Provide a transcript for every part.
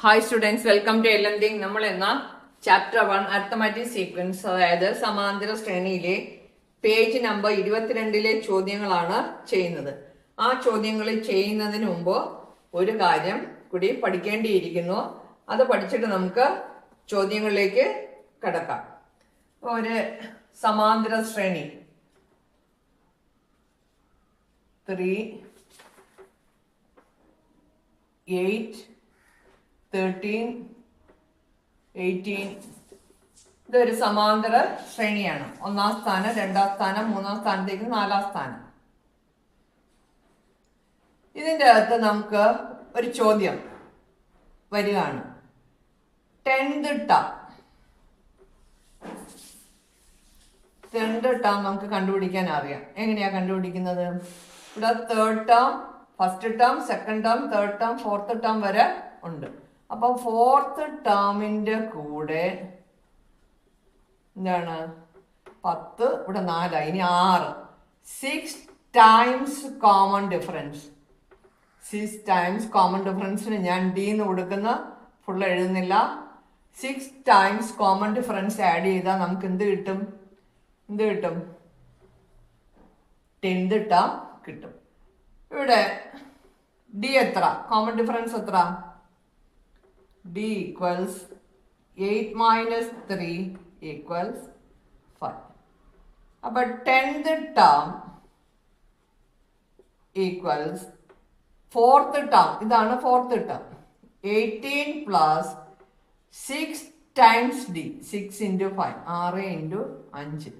Hi students, welcome to എൽഎംതിങ്. നമ്മൾ എന്ന ചാപ്റ്റർ 1 അരിത്തമാറ്റിക് സീക്വൻസ്, അതായത് സമാന്തര ശ്രേണിയിലെ പേജ് നമ്പർ 22 ചോദ്യങ്ങളാണ് ചെയ്യുന്നത്. ആ ചോദ്യങ്ങൾ ചെയ്യുന്നതിന് മുമ്പ് ഒരു കാര്യം കൂടി പഠിക്കേണ്ടിയിരിക്കുന്നു. അത് പഠിച്ചിട്ട് നമുക്ക് ചോദ്യങ്ങളിലേക്ക് കടക്കാം. ഒരു സമാന്തര ശ്രേണി 3, 8, 13, 18 ഇതൊരു സമാന്തര ശ്രേണിയാണ്. 1ാം സ്ഥാനം, 2ാം സ്ഥാനം, 3ാം സ്ഥാനത്തേക്ക് 4ാം സ്ഥാനം. ഇതിൻ്റെ അകത്ത് നമുക്ക് ഒരു ചോദ്യം വരികയാണ്. 10th ടേം നമുക്ക് കണ്ടുപിടിക്കാൻ അറിയാം. എങ്ങനെയാ കണ്ടുപിടിക്കുന്നത്? ഇവിടെ 3rd term, 1st term, 2nd term, 3rd term, 4th term വരെ ഉണ്ട്. അപ്പൊ 4th ടേമിന്റെ കൂടെ എന്താണ് 10, ഇവിടെ 4, ഇനി 6, 6 times common difference. 6 times common ഡിഫറൻസിന് ഞാൻ ഡി എന്ന് കൊടുക്കുന്ന ഫുൾ എഴുതുന്നില്ല. 6 ടൈംസ് കോമൺ ഡിഫറൻസ് ആഡ് ചെയ്താൽ നമുക്ക് എന്ത് കിട്ടും? 10th ടേം കിട്ടും. ഇവിടെ ഡി എത്ര? കോമൺ ഡിഫറൻസ് എത്ര? d equals 8 minus 3 equals 5. അപ്പോൾ 10th term equals 4th term. ഇതാണ് 4th term. 18 plus 6 times D. 6 into 5, 6 into 5,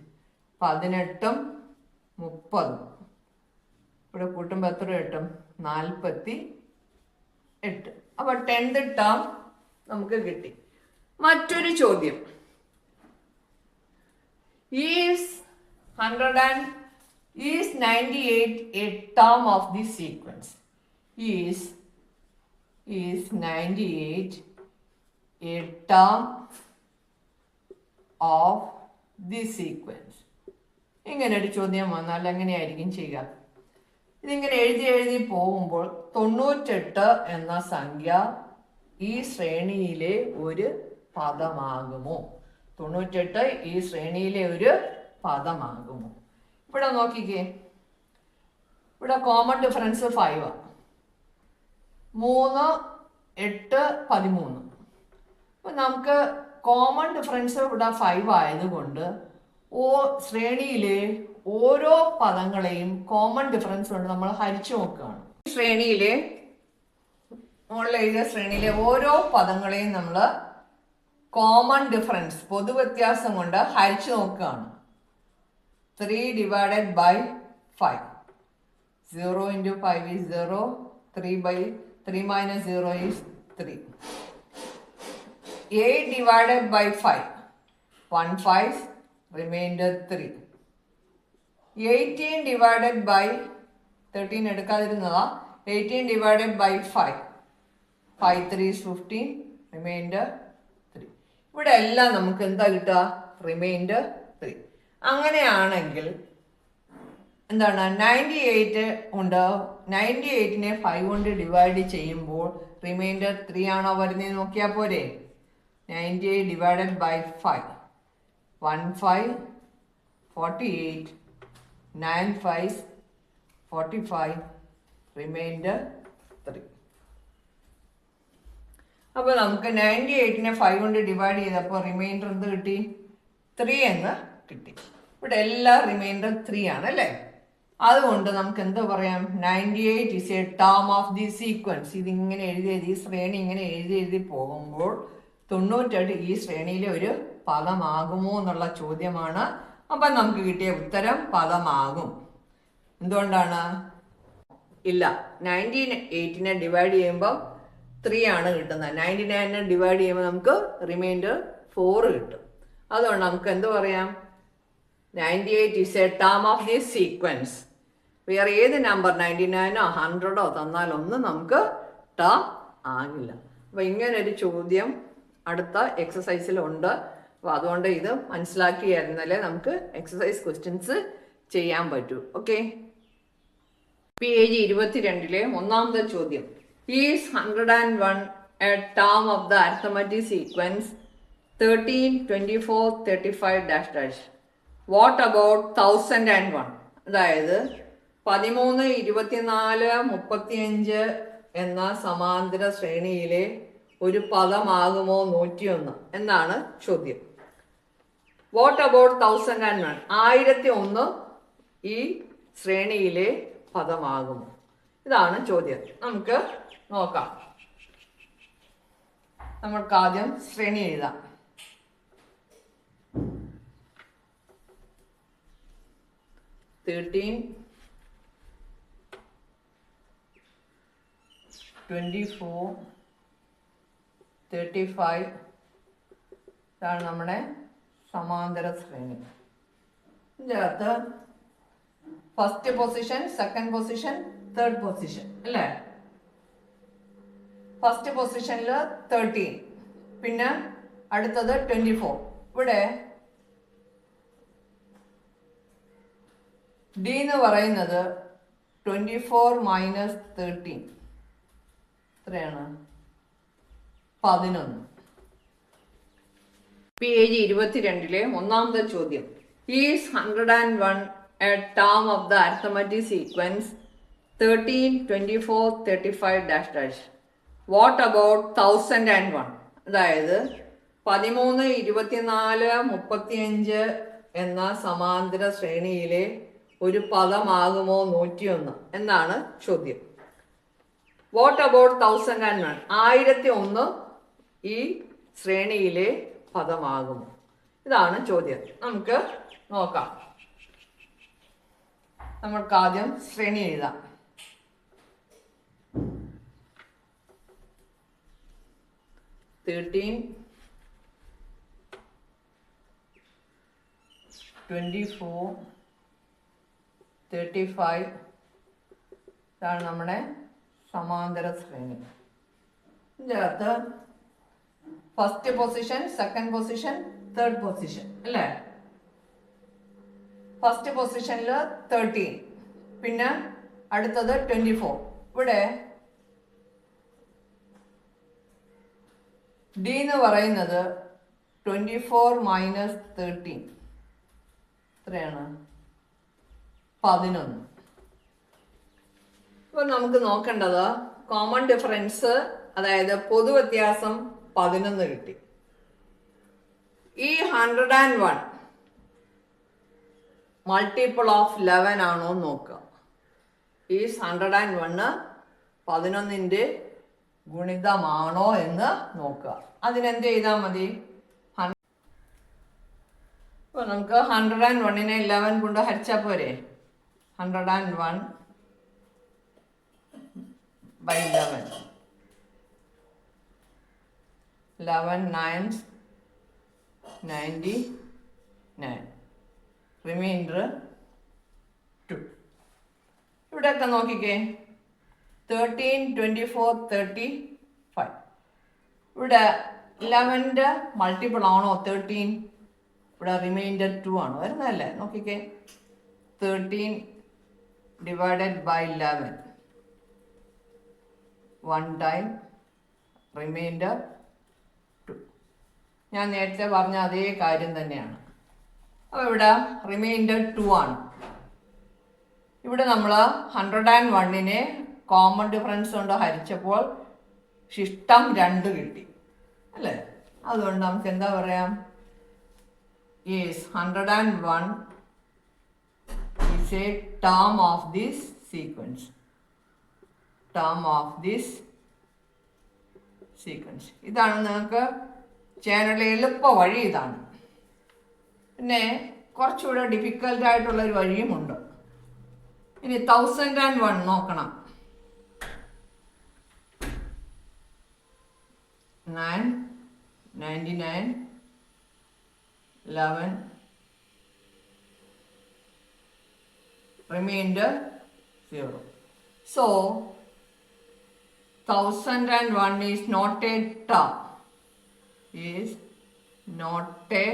18ഉം 30. ഇവിടെ കൂട്ടുമ്പോൾ എത്ര കിട്ടും? 48. അപ്പോൾ 10th ടേം നമുക്ക് കിട്ടി. മറ്റൊരു ചോദ്യം. Is 98 a term of the sequence? Is 98 a term of the sequence? ഇങ്ങനെ ഒരു ചോദ്യം വന്നാൽ എങ്ങനെയായിരിക്കും ചെയ്യുക? ഇതിങ്ങനെ എഴുതി പോകുമ്പോൾ 98 എന്ന സംഖ്യ ഈ ശ്രേണിയിലെ ഒരു പദമാകുമോ? 98 ഈ ശ്രേണിയിലെ ഒരു പദമാകുമോ? ഇവിടെ നോക്കിക്കേ, ഇവിടെ കോമൺ ഡിഫറൻസ് 5 ആണ്. 3, 8, 13. അപ്പൊ നമുക്ക് കോമൺ ഡിഫറൻസ് ഇവിടെ 5 ആയതുകൊണ്ട് ശ്രേണിയിലെ ഓരോ പദങ്ങളെയും കോമൺ ഡിഫറൻസ് കൊണ്ട് നമ്മൾ ഹരിച്ചു നോക്കുകയാണ്. ഈ ശ്രേണിയിലെ മുകളിൽ എഴുതിയ ശ്രേണിയിലെ ഓരോ പദങ്ങളെയും നമ്മൾ കോമൺ ഡിഫറൻസ്, പൊതുവ്യത്യാസം കൊണ്ട് ഹരിച്ചു നോക്കുകയാണ്. 3 divided by 5. 0 into 5 is 0. 3 minus 0 is 3. 8 divided by 5. 1 5, remainder 3. 18 divided by 13 എടുക്കാതിരുന്നതാ. 18 divided by 5. 5 3 is 15, remainder 3. ഇവിടെ എല്ലാം നമുക്ക് എന്താ കിട്ടുക? റിമൈൻഡർ 3. അങ്ങനെയാണെങ്കിൽ എന്താണ് 98 ഉണ്ട്. 98നെ 5 കൊണ്ട് ഡിവൈഡ് ചെയ്യുമ്പോൾ റിമൈൻഡർ 3 ആണോ വരുന്നത് നോക്കിയാൽ പോരെ? 98 ഡിവൈഡഡ് ബൈ 5. 1 5, 48, 9 5, 45, റിമൈൻഡർ 3. അപ്പോൾ നമുക്ക് 98നെ 5 കൊണ്ട് ഡിവൈഡ് ചെയ്തപ്പോൾ റിമൈൻഡർ എന്ത് കിട്ടി? 3 എന്ന് കിട്ടി. ഇവിടെ എല്ലാ റിമൈൻഡർ 3 ആണ് അല്ലേ? അതുകൊണ്ട് നമുക്ക് എന്ത് പറയാം? 98 is a term of the sequence. ഇതിങ്ങനെ ഈ ശ്രേണി ഇങ്ങനെ എഴുതി പോകുമ്പോൾ 98 ഈ ശ്രേണിയിലെ ഒരു പദമാകുമോ എന്നുള്ള ചോദ്യമാണ്. അപ്പം നമുക്ക് കിട്ടിയ ഉത്തരം പദമാകും. എന്തുകൊണ്ടാണ്? ഇല്ല, 98നെ ഡിവൈഡ് ചെയ്യുമ്പോൾ 3 ആണ് കിട്ടുന്നത്. 99നെ ഡിവൈഡ് ചെയ്യുമ്പോൾ നമുക്ക് റിമൈൻഡർ 4 കിട്ടും. അതുകൊണ്ട് നമുക്ക് എന്ത് പറയാം? 98 is a term of this sequence. വേറെ ഏത് നമ്പർ 99ഓ 100ഓ തന്നാലൊന്നും നമുക്ക് ടേം ആകില്ല. അപ്പോൾ ഇങ്ങനൊരു ചോദ്യം അടുത്ത എക്സസൈസിലുണ്ട്. അപ്പോൾ അതുകൊണ്ട് ഇത് മനസ്സിലാക്കിയായിരുന്നാലേ നമുക്ക് എക്സസൈസ് ക്വസ്റ്റ്യൻസ് ചെയ്യാൻ പറ്റൂ. ഓക്കെ, പേജ് 22 1ാമത്തെ ചോദ്യം. Is 101 a term of the arithmetic sequence 13, 24, 35 dash dash. What about 1001? അതായത് 13, 24, 35 എന്ന സമാന്തര ശ്രേണിയിലെ ഒരു പദമാകുമോ 101 എന്നാണ് ചോദ്യം. What about 1001? 1001 ഈ ശ്രേണിയിലെ പദമാകുമോ? ഇതാണ് ചോദ്യം. നമുക്ക് നോക്കാം. നമ്മൾക്ക് ആദ്യം ശ്രേണി എഴുതാം. തേർട്ടീൻ, 24, 35 ഇതാണ് നമ്മുടെ സമാന്തര ശ്രേണി. ഇതിനകത്ത് first position, second position, third position അല്ലേ? ഫസ്റ്റ് പൊസിഷനിൽ 13, പിന്നെ അടുത്തത് 24. ഇവിടെ ഡി എന്ന് പറയുന്നത് 24 മൈനസ് 13 എത്രയാണ്? 11. പേജ് 22 ഒന്നാമത്തെ ചോദ്യം. Is 101 a term of the arithmetic sequence 13, 24, 35 dash dash. What about 1001? അതായത് 13, 24, 35 എന്ന സമാന്തര ശ്രേണിയിലെ ഒരു പദമാകുമോ 101 എന്നാണ് ചോദ്യം. What about 1001? 1001 ഈ ശ്രേണിയിലെ പദമാകുമോ? ഇതാണ് ചോദ്യം. നമുക്ക് നോക്കാം. നമ്മൾക്ക് ആദ്യം ശ്രേണി എഴുതാം. തേർട്ടീൻ, 24, 35 ഇതാണ് നമ്മുടെ സമാന്തര ശ്രേണി. ഇതിനകത്ത് first position, second position, third position അല്ലേ? ഫസ്റ്റ് പൊസിഷനിൽ 13, പിന്നെ അടുത്തത് 24. ഇവിടെ ഡി എന്ന് പറയുന്നത് 24 മൈനസ് 13 എത്രയാണ്? 11. ഇപ്പൊ നമുക്ക് നോക്കേണ്ടത് കോമൺ ഡിഫറൻസ്, അതായത് പൊതുവ്യത്യാസം 11 കിട്ടി. ഈ 101 മൾട്ടിപ്പിൾ ഓഫ് 11 ആണോ നോക്കുക. ഈ 101 11ന്റെ ഗുണിതമാണോ എന്ന് നോക്കുക. അതിനെന്ത് ചെയ്താൽ മതി? അപ്പോൾ നമുക്ക് 101നെ 11 കൊണ്ട് ഹരിച്ചാൽ പോരെ? 101 by 11. 11 9s 99. റിമൈൻഡർ 2. ഇവിടെയൊക്കെ നോക്കിക്കേ. 13, 24, 35. ഇവിടെ 11ന്റെ മൾട്ടിപ്പിൾ ആണോ 13? ഇവിടെ റിമൈൻഡർ 2 ആണ് വരുന്നതല്ലേ? നോക്കിക്കേ. 13 ഡിവൈഡഡ് ബൈ 11 1 ടൈം, റിമൈൻഡർ 2. ഞാൻ നേരത്തെ പറഞ്ഞ അതേ കാര്യം തന്നെയാണ്. അപ്പോൾ ഇവിടെ റിമൈൻഡർ 2 ആണ്. ഇവിടെ നമ്മൾ 101നെ കോമൺ ഡിഫറൻസ് കൊണ്ട് ഹരിച്ചപ്പോൾ ശിഷ്ടം 2 കിട്ടി അല്ലേ? അതുകൊണ്ട് നമുക്ക് എന്താ പറയാം? Is 101 is A term of this sequence. Term of this sequence. ഇതാണ് നിങ്ങൾക്ക് ചെയ്യാനുള്ള എളുപ്പ വഴി. ഇതാണ്. പിന്നെ കുറച്ചുകൂടെ ഡിഫിക്കൽട്ടായിട്ടുള്ളൊരു വഴിയുമുണ്ട്. ഇനി 1001 നോക്കണം. 9, 99, 11, remainder 0. So 1001 is not a term. Is not a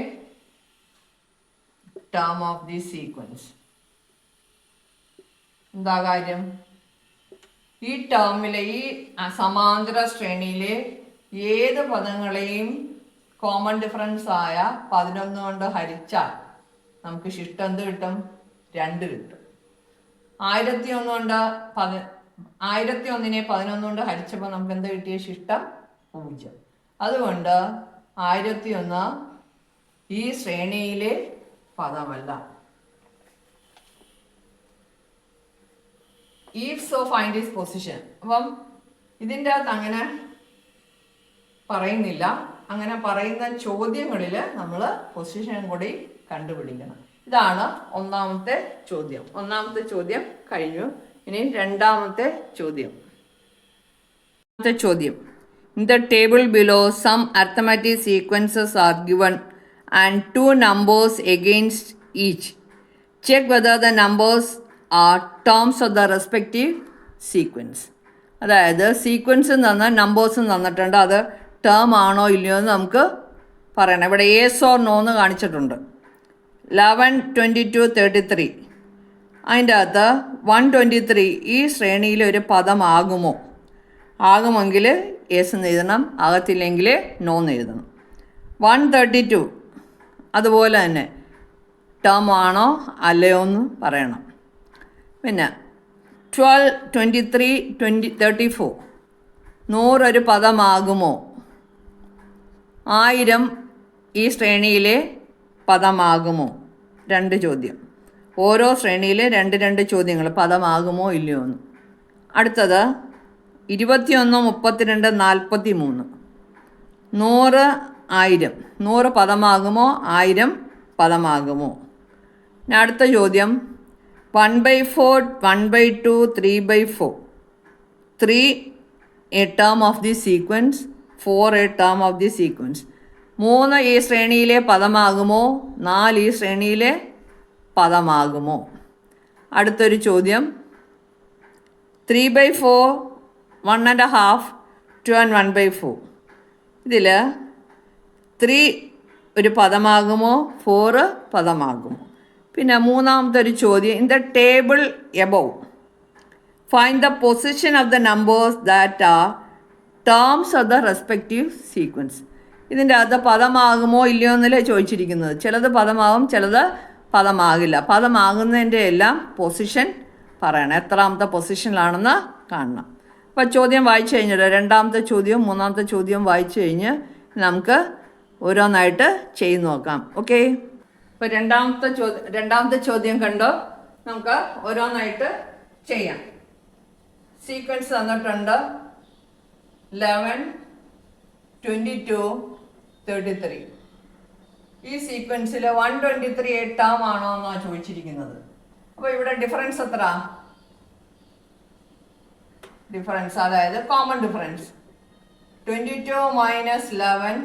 term of this sequence. എന്താ കാര്യം? ഈ ടേമിലെ, ഈ സമാന്തര ശ്രേണിയിലെ ഏത് പദങ്ങളെയും കോമൺ ഡിഫറൻസ് ആയ 11 കൊണ്ട് ഹരിച്ചാൽ നമുക്ക് ശിഷ്ടം എന്ത് കിട്ടും? 2 കിട്ടും. 1001 കൊണ്ട് 1001നെ 11 കൊണ്ട് ഹരിച്ചപ്പോൾ നമുക്ക് എന്ത് കിട്ടിയ? ശിഷ്ടം 0. അതുകൊണ്ട് 1001 ഈ ശ്രേണിയിലെ പദമല്ല. If so, find its position. അപ്പം ഇതിൻ്റെ അകത്ത് അങ്ങനെ പറയുന്നില്ല. അങ്ങനെ പറയുന്ന ചോദ്യങ്ങളിൽ നമ്മൾ പൊസിഷൻ കൂടി കണ്ടുപിടിക്കണം. ഇതാണ് ഒന്നാമത്തെ ചോദ്യം. ഒന്നാമത്തെ ചോദ്യം കഴിഞ്ഞു. ഇനി രണ്ടാമത്തെ ചോദ്യം. In the table below, some arithmetic sequences are given and 2 numbers against each. Check whether the numbers are terms of the respective sequence. അതായത് സീക്വൻസും തന്ന നമ്പേഴ്സും തന്നിട്ടുണ്ട്. അത് ടേം ആണോ ഇല്ലയോ എന്ന് നമുക്ക് പറയണം. ഇവിടെ yes or no എന്ന് കാണിച്ചിട്ടുണ്ട്. 11, 22, 33. അതിൻ്റെ അകത്ത് 123 ഈ ശ്രേണിയിൽ ഒരു പദമാകുമോ? ആകുമെങ്കിൽ യെസ് എന്ന് എഴുതണം, ആകത്തില്ലെങ്കിൽ നോ എന്ന് എഴുതണം. 132 അതുപോലെ തന്നെ ടേം ആണോ അല്ലയോ എന്ന് പറയണം. പിന്നെ 12, 23, 34 100 ഒരു പദമാകുമോ? 1000 ഈ ശ്രേണിയിലെ പദമാകുമോ? 2 ചോദ്യം. ഓരോ ശ്രേണിയിലെ 2 ചോദ്യങ്ങൾ, പദമാകുമോ ഇല്ലയോ എന്ന്. അടുത്തത് 21, 32, 43 100, 1000 100 പദമാകുമോ? 1000 പദമാകുമോ? പിന്നെ അടുത്ത ചോദ്യം 1/4, 1/2, 3/4 3 a term of the sequence, 4 a term of the sequence. 3 ഈ ശ്രേണിയിലെ പദമാകുമോ? 4 ഈ ശ്രേണിയിലെ പദമാകുമോ? അടുത്തൊരു ചോദ്യം 3/4, 1.5, 2 and 1/4. ഇതിൽ 3 ഒരു പദമാകുമോ? 4 പദമാകുമോ? പിന്നെ മൂന്നാമത്തെ ഒരു ചോദ്യം in the table above find the position of the numbers that are terms of the respective sequence. ഇതിൻ്റെ അകത്ത് പദമാകുമോ ഇല്ലയോ എന്നല്ലേ ചോദിച്ചിരിക്കുന്നത്. ചിലത് പദമാകും, ചിലത് പദമാകില്ല. പദമാകുന്നതിൻ്റെ എല്ലാം പൊസിഷൻ പറയണം, എത്രാമത്തെ പൊസിഷനിലാണെന്ന് കാണണം. അപ്പോൾ ചോദ്യം വായിച്ചു കഴിഞ്ഞിട്ട് രണ്ടാമത്തെ ചോദ്യവും മൂന്നാമത്തെ ചോദ്യവും വായിച്ചു കഴിഞ്ഞ് നമുക്ക് ഓരോന്നായിട്ട് ചെയ്ത് നോക്കാം. ഓക്കെ, ഇപ്പോൾ രണ്ടാമത്തെ ചോദ്യം കണ്ടോ? നമുക്ക് ഓരോന്നായിട്ട് ചെയ്യാം. സീക്വൻസ് തന്നിട്ടുണ്ട് 11, 22, 33. ഈ സീക്വൻസിൽ 123 ടേം ആണോ എന്നാണ് ചോദിച്ചിരിക്കുന്നത്. അപ്പോൾ ഇവിടെ ഡിഫറൻസ് എത്ര? ഡിഫറൻസ് അതായത് കോമൺ ഡിഫറൻസ് 22 മൈനസ് 11.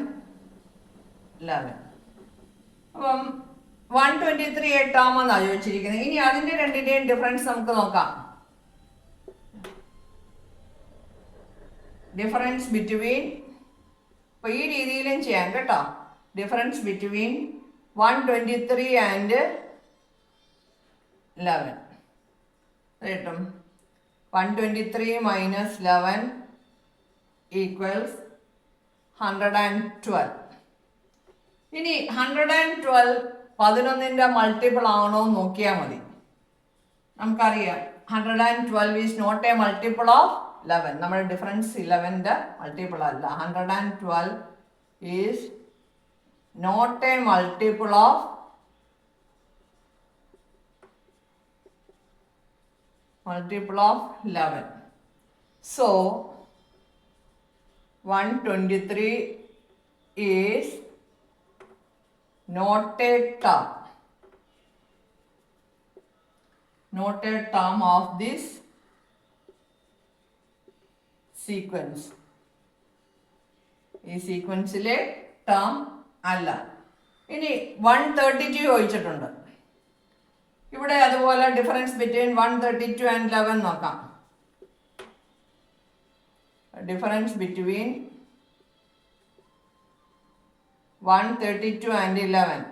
അപ്പം 123 ടേം എന്നാണ് ചോദിച്ചിരിക്കുന്നത്. ഇനി അതിൻ്റെ രണ്ടിൻ്റെയും ഡിഫറൻസ് നമുക്ക് നോക്കാം. ഡിഫറൻസ് ബിറ്റ്വീൻ, ഇപ്പോൾ ഈ രീതിയിലും ചെയ്യാം കേട്ടോ. ഡിഫറൻസ് ബിറ്റ്വീൻ 123 ആൻഡ് 11 കിട്ടും. 123 മൈനസ് 11 ഈക്വൽസ് 112. ഇനി 112 11ൻ്റെ മൾട്ടിപ്പിൾ ആണോ എന്ന് നോക്കിയാൽ മതി. നമുക്കറിയാം 112 is not a multiple of 11. നമ്മുടെ ഡിഫറൻസ് 11ൻ്റെ മൾട്ടിപ്പിൾ അല്ല. 112 is not a multiple of 11. So 123 is not a term of this sequence. ഈ സീക്വൻസിലെ ടേം അല്ല. ഇനി 132 ചോദിച്ചിട്ടുണ്ട്. ഇവിടെ അതുപോലെ ഡിഫറൻസ് ബിറ്റ്വീൻ 132 ആൻഡ് 11 നോക്കാം. Difference between 132 and 11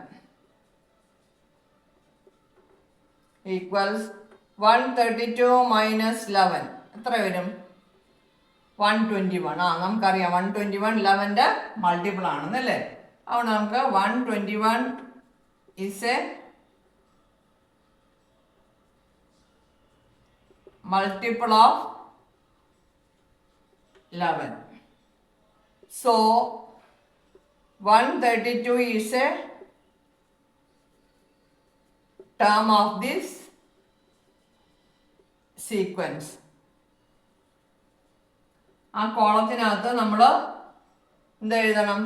equals 132 minus 11 എത്ര വരും? 121. നമുക്കറിയാം 121 11ന്റെ മൾട്ടിപ്പിൾ ആണെന്നല്ലേ. അതുകൊണ്ട് നമുക്ക് 121 is a multiple of 11. So 132 is a term of this sequence. ആ കോളത്തിനകത്ത് നമ്മൾ എന്ത് എഴുതണം?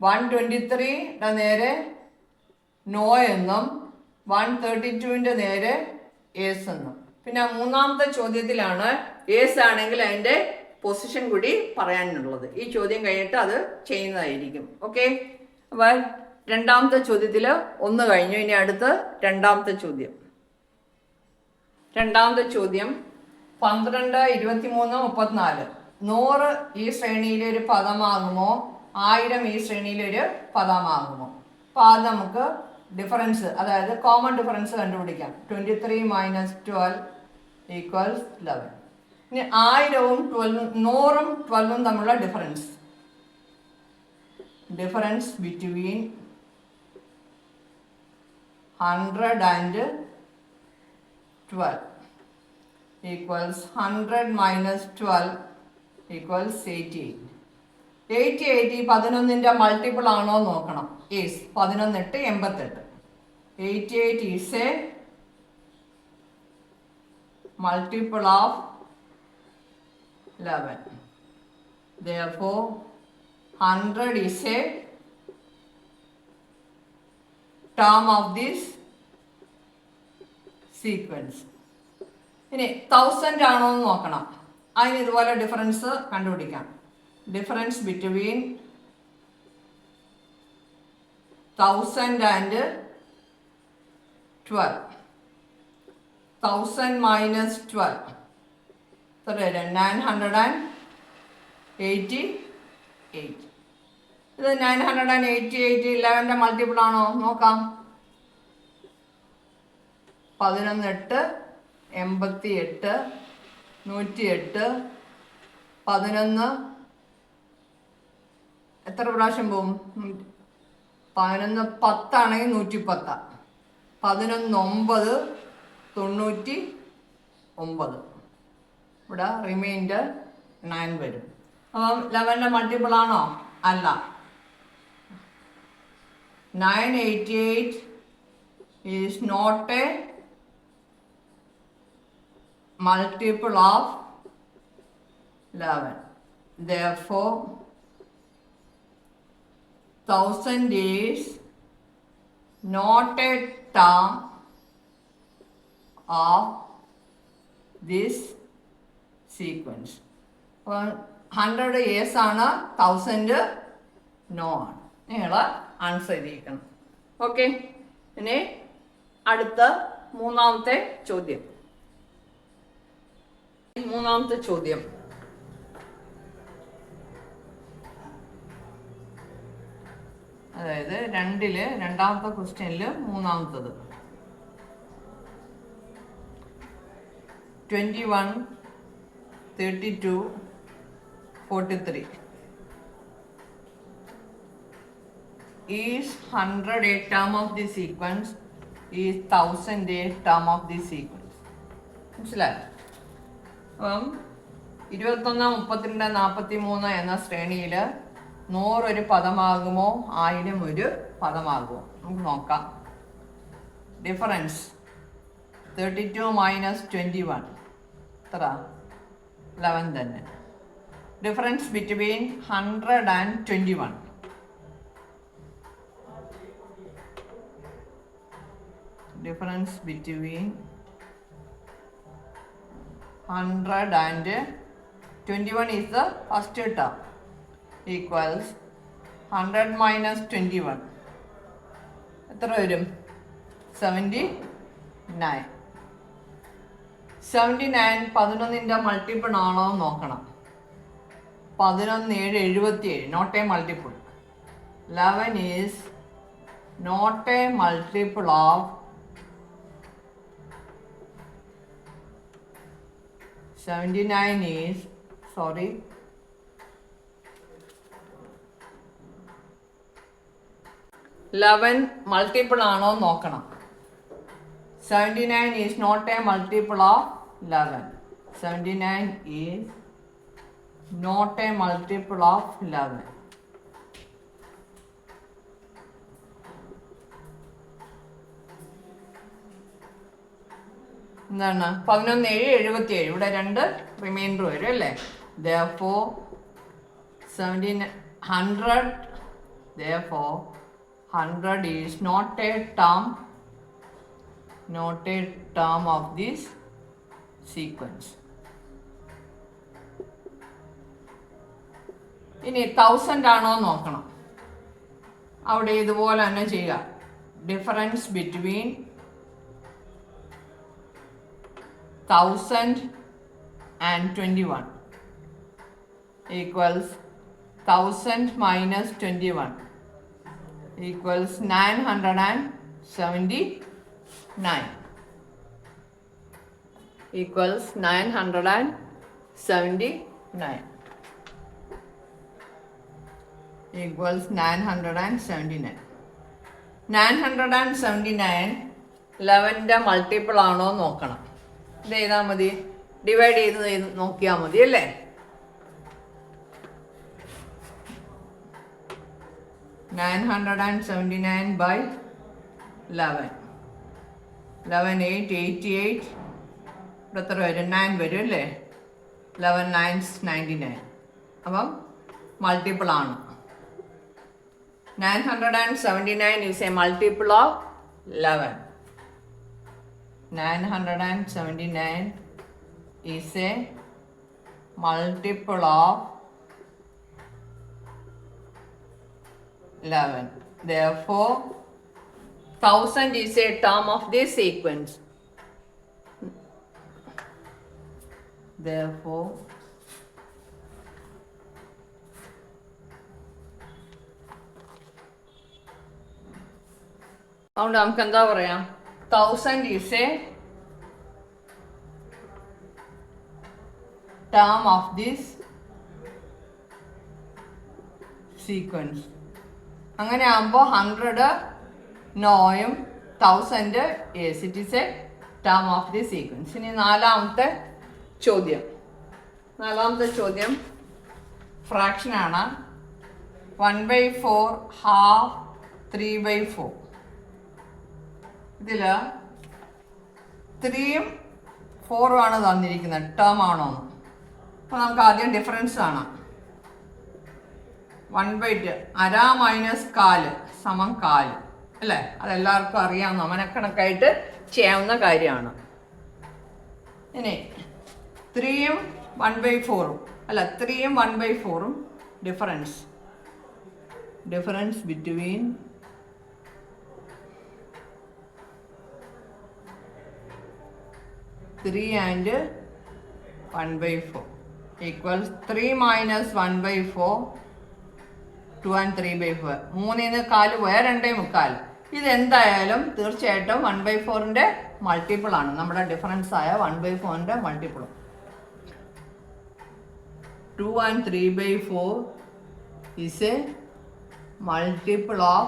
123യുടെ നേരെ നോ എന്നും 132ൻ്റെ നേരെ യേസ് എന്നും. പിന്നെ മൂന്നാമത്തെ ചോദ്യത്തിലാണ് യേസ് ആണെങ്കിൽ അതിൻ്റെ പൊസിഷൻ കൂടി പറയാനുള്ളത്. ഈ ചോദ്യം കഴിഞ്ഞിട്ട് അത് ചെയ്യുന്നതായിരിക്കും. ഓക്കെ, അപ്പോൾ രണ്ടാമത്തെ ചോദ്യത്തിൽ 1 കഴിഞ്ഞു. ഇനി അടുത്ത് രണ്ടാമത്തെ ചോദ്യം. രണ്ടാമത്തെ ചോദ്യം 12, 23, 34. 100 ഈ ശ്രേണിയിലെ ഒരു പദമാകുമോ 1000 ഈ ശ്രേണിയിലൊരു പദമാകുമോ? അപ്പോൾ അത് നമുക്ക് ഡിഫറൻസ്, അതായത് കോമൺ ഡിഫറൻസ് കണ്ടുപിടിക്കാം. 23 - 12 = 11. ഇനി 1000-ഉം 100-ഉം 12-ഉം തമ്മിലുള്ള difference between 100 and 12 equals 100 - 12 equals 88. 88 ഈ 11ൻ്റെ മൾട്ടിപ്പിൾ ആണോ നോക്കണം. Yes, 11 × 8 = 88. 88 is a multiple of 11. Therefore 100 is a term of this sequence. ഇനി 1000 ആണോ എന്ന് നോക്കണം. അതിന് ഇതുപോലെ ഡിഫറൻസ് കണ്ടുപിടിക്കാം. Difference between 1000 and 12. 1000 - 12 എത്ര? 988. ഇത് 988 11ൻ്റെ മൾട്ടിപ്പിൾ ആണോ നോക്കാം. 11 × 8 = 88. 108. 11 എത്ര പ്രാവശ്യം പോവും? 11 10 ആണെങ്കിൽ 110. 11 9 99. ഇവിടെ റിമൈൻഡർ 9 വരും. അപ്പം 11ൻ്റെ മൾട്ടിപ്പിൾ ആണോ? അല്ല. 988 is not a multiple of 11. Therefore 1000 is not a term of this sequence. 100 yes ആണ്, 1000 no ആണ്. നിങ്ങൾ ആൻസർ ചെയ്തിരിക്കണം. ഓക്കെ, ഇനി അടുത്ത മൂന്നാമത്തെ ചോദ്യം. മൂന്നാമത്തെ ചോദ്യം അതായത് രണ്ടാമത്തെ ക്വസ്റ്റ്യനിൽ മൂന്നാമത്തത് 21, 32, 43. Is 100 a term of the sequence? Is 1000 a term of the sequence? മനസ്സിലായോ? അപ്പം 21, 32, 43 എന്ന ശ്രേണിയിൽ 100 ഒരു പദമാകുമോ 1000 ഒരു പദമാകുമോ? നമുക്ക് നോക്കാം. ഡിഫറൻസ് 32 - 21 എത്ര? 11 തന്നെ. Difference between 100 and 21. Difference between 100 and 21 is the first term. Equals 100 - 21. എത്ര വരും? 79. 79 11ൻ്റെ മൾട്ടിപ്പിൾ ആണോ നോക്കണം. 11 7 77. Not a multiple. 11 is not a multiple of 79 is sorry, 11 multiple ആണോ നോക്കണം. 79 is not a multiple of 11. 79 is not a multiple of 11. എന്താണ് 11 7 77, ഇവിടെ 2 reminder വരും അല്ലേ. therefore 100 is not a term of this sequence. ഇനി 1000 ആണോ നോക്കണം. അവിടെ ഇതുപോലെ തന്നെ ചെയ്യുക. Difference between 1000 and 21 equals 1000 minus 21 equals 979 equals 979 equals 979. 979 11ന്റെ multiple ആണോ നോക്കണം. ഇത് ചെയ്താൽ മതി, ഡിവൈഡ് ചെയ്ത് നോക്കിയാൽ മതി അല്ലേ. Nine 979 by 11. 11 8 88, ഇവിടെ എത്ര വരും? 9 വരും അല്ലേ. 11 9 99. അപ്പം മൾട്ടിപ്പിൾ ആണ്. 979 is a multiple of 11. 979 is a multiple of 11. Therefore 1000 is a term of this sequence. Therefore അതുകൊണ്ട് നമുക്ക് എന്താ പറയാം, 1000 is a term of this sequence. അങ്ങനെ ആകുമ്പോൾ 100 നോയും 1000 yes, it is a term of this sequence. ഇനി നാലാമത്തെ ചോദ്യം ഫ്രാക്ഷനാണ്. 1/4 half 3/4. ഇതിൽ 3യും 4ഉം ആണ് തന്നിരിക്കുന്നത്, ടേം ആണോ. അപ്പോൾ നമുക്ക് ആദ്യം ഡിഫറൻസ് കാണാം. 1/2 അര മൈനസ് 1/4 സമം 1/4 അല്ലേ. അതെല്ലാവർക്കും അറിയാവുന്ന മനക്കണക്കായിട്ട് ചെയ്യാവുന്ന കാര്യമാണ്. ഇനി 3യും 1/4ഉം അല്ല 3യും 1/4ഉം difference between 3 and 1/4 equals 3 minus 1/4, 2 and 3/4. 3ന് 4 പോയ 2/4. ഇതെന്തായാലും തീർച്ചയായിട്ടും 1/4ന്റെ മൾട്ടിപ്പിൾ ആണ്. നമ്മുടെ ഡിഫറൻസ് ആയ 1/4ന്റെ multiple. 2 and 3/4 is a multiple of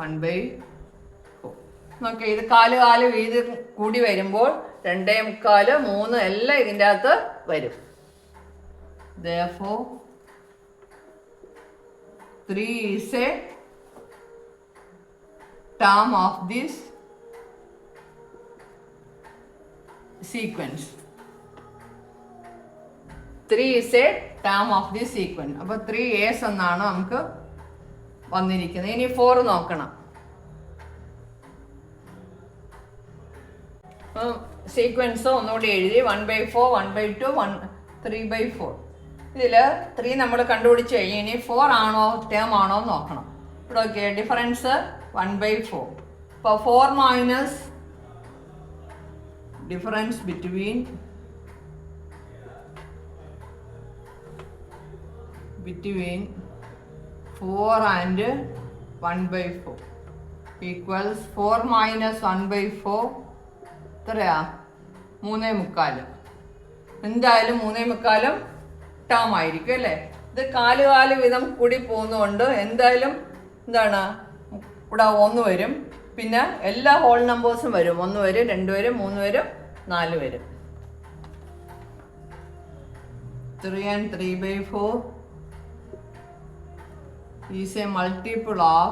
1/4. നോക്കെ ഇത് 4 വീത് കൂടി വരുമ്പോൾ 2.25 3 എല്ലാം ഇതിൻ്റെ അകത്ത് വരും. Therefore 3 is a term of this sequence. 3 is a term of this sequence. അപ്പോൾ 3s എന്നാണ് നമുക്ക് വന്നിരിക്കുന്നത്. ഇനി 4 നോക്കണം. സീക്വൻസ് ഒന്നുകൂടി എഴുതി. 1/4 1/2 3/4. ഇതിൽ 3 നമ്മൾ കണ്ടുപിടിച്ച് കഴിഞ്ഞ് ഇനി 4 ആണോ ടേം ആണോ നോക്കണം. ഇവിടെ ഓക്കെ ഡിഫറൻസ് 1/4. അപ്പോൾ 4 minus difference between 4 and 1/4 equals 4 minus 1/4 എത്രയാ 3.25. എന്തായാലും 3.25 ടേം ആയിരിക്കും അല്ലേ. ഇത് കാല് വീതം കൂടി പോകുന്നതുകൊണ്ട് എന്തായാലും എന്താണ് ഇവിടെ 1 വരും. പിന്നെ എല്ലാ ഹോൾ നമ്പേഴ്സും വരും. 1 വരും, 2 വരും, 3 വരും, 4 വരും. 3 and 3/4 is a multiple of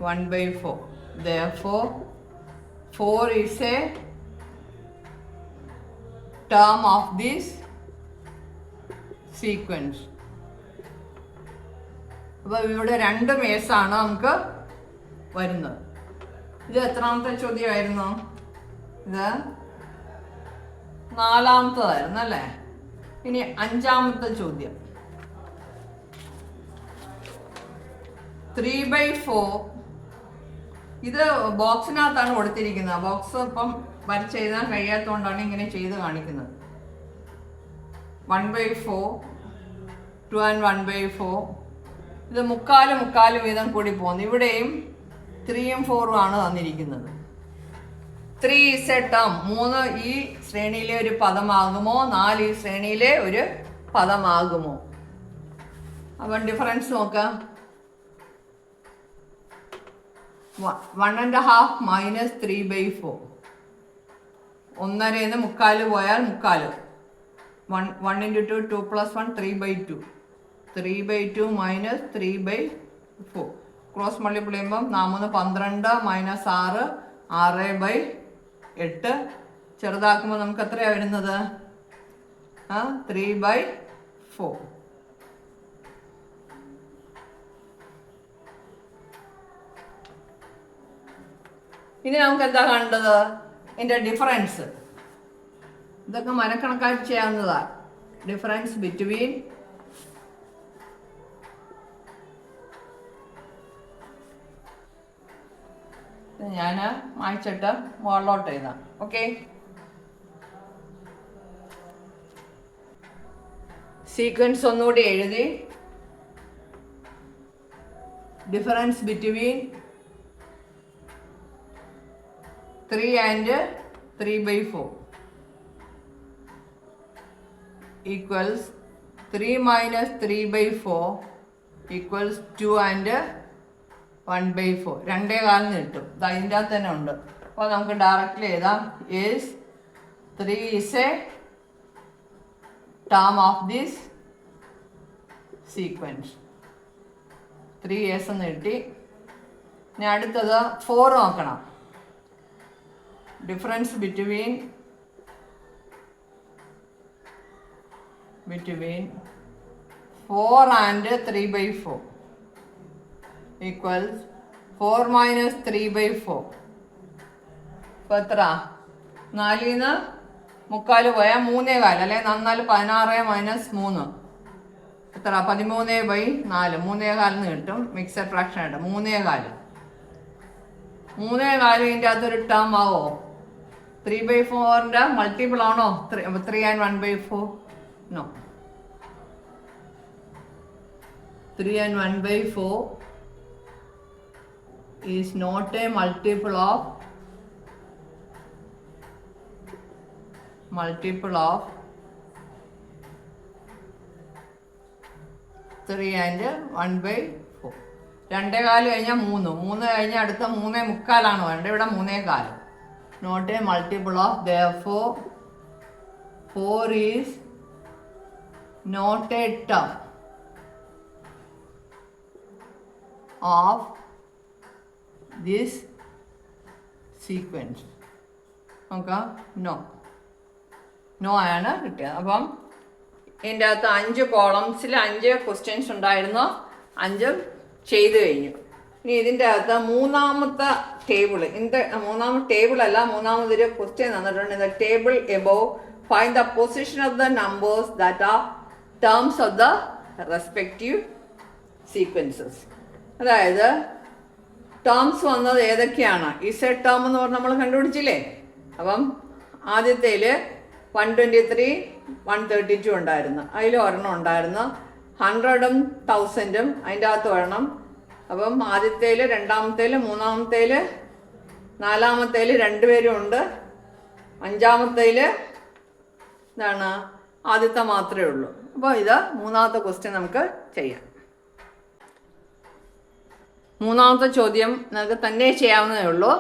1/4. Therefore 4 is a term of this sequence. അപ്പോൾ ഇവിടെ 2 മേസാണ് നമുക്ക് വരുന്നത്. ഇത് എത്രാമത്തെ ചോദ്യമായിരുന്നു? ഇത് 4ാമത്തതായിരുന്നു അല്ലേ. ഇനി 5ാമത്തെ ചോദ്യം. 3/4 ഇത് ബോക്സിനകത്താണ് കൊടുത്തിരിക്കുന്നത്. ബോക്സ് ഇപ്പം വരച്ചെഴുതാൻ കഴിയാത്തതുകൊണ്ടാണ് ഇങ്ങനെ ചെയ്ത് കാണിക്കുന്നത്. 1/4, 2 and 1/4. ഇത് 3/4 വീതം കൂടി പോകുന്നു. ഇവിടെയും 3ഉം 4ഉം ആണ് തന്നിരിക്കുന്നത്. 3 is a term. 3 ഈ ശ്രേണിയിലെ ഒരു പദമാകുമോ, 4 ഈ ശ്രേണിയിലെ ഒരു പദമാകുമോ? അപ്പം ഡിഫറൻസ് നോക്കാം. 1.5 minus 3/4. 1/3 3/4 പോയാൽ 3/4. 1 into 2, 2 plus 1, 3/2. 3/2 minus 3/4. Cross multiple ചെയ്യുമ്പം 4 12 minus 6 6/8. ചെറുതാക്കുമ്പോൾ നമുക്ക് എത്രയാണ് വരുന്നത്? 3/4. ഇനി നമുക്ക് എന്താ കണ്ടത്? ഇതിൻ്റെ ഡിഫറൻസ്. ഇതൊക്കെ മനക്കണക്കായിട്ട് ചെയ്യാവുന്നതാണ്. ഡിഫറൻസ് ബിറ്റ്വീൻ ഞാൻ മായ്ച്ചിട്ട് മുകളിലോട്ട് എഴുതാം. ഓക്കെ, സീക്വൻസ് ഒന്നുകൂടി എഴുതി. Difference between 3 and 3/4 equals 3 minus 3/4 equals 2 and 1/4. 2.25 കിട്ടും. അതിൻ്റെ അകത്ത് തന്നെ ഉണ്ട്. അപ്പോൾ നമുക്ക് ഡയറക്റ്റ്ലി എഴുതാം. is 3 is a term of this sequence. 3s എന്ന് കിട്ടി. ഇനി അടുത്തത് 4 നോക്കണം. Difference between 4 and 3/4 equals 4 minus 3/4. ഇപ്പോൾ എത്ര? 4 3/4 പോയാൽ 3.25 അല്ലെ. 4 16 മൈനസ് 3 എത്ര? 13/4. 3.25 കിട്ടും. മിക്സഡ് ഫ്രാക്ഷൻ ആയിട്ട് 3.25. 3.25 ഇതിൻ്റെ അകത്തൊരു ടേം ആവോ? 3/4ൻ്റെ മൾട്ടിപ്പിൾ ആണോ 3 and 1/4? No. 3 and 1/4 is not a multiple of 3 and 1/4. 2.25 കഴിഞ്ഞാൽ 3 കഴിഞ്ഞാൽ അടുത്ത 3.25 വേണ്ടത്. ഇവിടെ 3.25. Not a multiple of. therefore 4 is not a term of this sequence. നോക്കാം. നോ ആണ് കിട്ടിയത്. അപ്പം ഇതിൻ്റെ അകത്ത് 5 കോളംസിൽ 5 ക്വസ്റ്റ്യൻസ് ഉണ്ടായിരുന്നു. 5 ചെയ്തു കഴിഞ്ഞു. ഇനി ഇതിൻ്റെ അകത്ത് മൂന്നാമത്തെ ടേബിള്, മൂന്നാമത്തെ ടേബിളല്ല, മൂന്നാമതൊരു ക്വസ്റ്റ്യൻ തന്നിട്ടുണ്ട്. In the table above find the position of the numbers that are terms of the respective sequences. അതായത് ടേംസ് വന്നത് ഏതൊക്കെയാണ്? ഇസഡ് ടേം എന്ന് പറഞ്ഞാൽ നമ്മൾ കണ്ടുപിടിച്ചില്ലേ. അപ്പം ആദ്യത്തേൽ 123 132 ഉണ്ടായിരുന്നു. അതിൽ ഒരെണ്ണം ഉണ്ടായിരുന്നു. 100ഉം 1000ഉം അതിൻ്റെ അകത്ത് വരണം. അപ്പം ആദ്യത്തേൽ, രണ്ടാമത്തേൽ, മൂന്നാമത്തേൽ നാലാമത്തേൽ 2 പേരും ഉണ്ട്. 5-മത്തേൽ എന്താണ് ആദ്യത്തെ മാത്രമേ ഉള്ളൂ. അപ്പോൾ ഇത് മൂന്നാമത്തെ ക്വസ്റ്റ്യൻ നമുക്ക് ചെയ്യാം. മൂന്നാമത്തെ ചോദ്യം നമുക്ക് തന്നെ ചെയ്യാവുന്നതേ ഉള്ളൂ.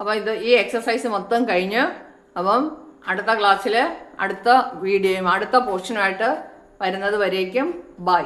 അപ്പോൾ ഈ എക്സസൈസ് മൊത്തം കഴിഞ്ഞ് അപ്പം അടുത്ത ക്ലാസ്സിൽ അടുത്ത വീഡിയോയും അടുത്ത പോർഷനുമായിട്ട് വരുന്നത് വരേക്കും ബൈ.